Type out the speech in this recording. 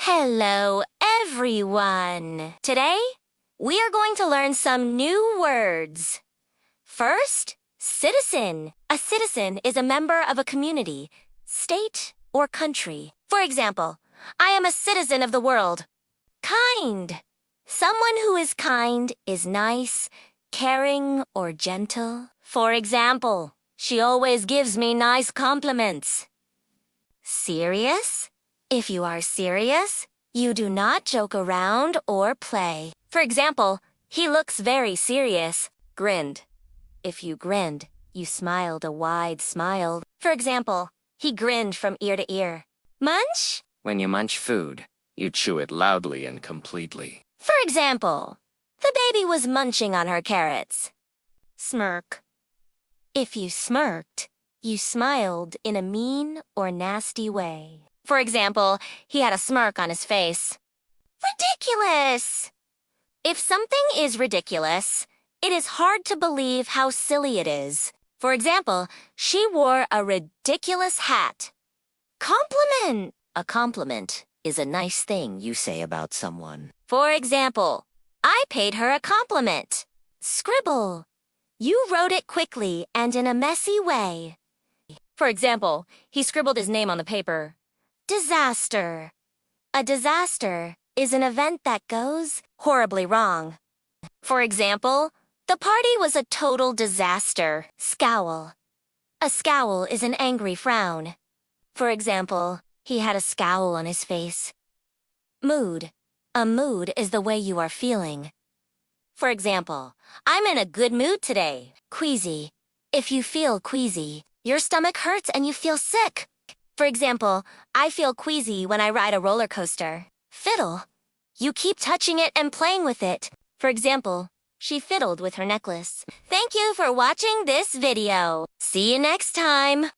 Hello, everyone! Today, we are going to learn some new words. First, citizen. A citizen is a member of a community, state, or country. For example, I am a citizen of the world. Kind. Someone who is kind is nice, caring, or gentle. For example, she always gives me nice compliments. Serious? If you are serious, you do not joke around or play. For example, he looks very serious. Grinned. If you grinned, you smiled a wide smile. For example, he grinned from ear to ear. Munch? When you munch food, you chew it loudly and completely. For example, the baby was munching on her carrots. Smirk. If you smirked, you smiled in a mean or nasty way. For example, he had a smirk on his face. Ridiculous! If something is ridiculous, it is hard to believe how silly it is. For example, she wore a ridiculous hat. Compliment! A compliment is a nice thing you say about someone. For example, I paid her a compliment. Scribble. You wrote it quickly and in a messy way. For example, he scribbled his name on the paper. Disaster. A disaster is an event that goes horribly wrong. For example, the party was a total disaster. Scowl. A scowl is an angry frown. For example, he had a scowl on his face. Mood. A mood is the way you are feeling. For example, I'm in a good mood today. Queasy. If you feel queasy, your stomach hurts and you feel sick. For example, I feel queasy when I ride a roller coaster. Fiddle. You keep touching it and playing with it. For example, she fiddled with her necklace. Thank you for watching this video. See you next time.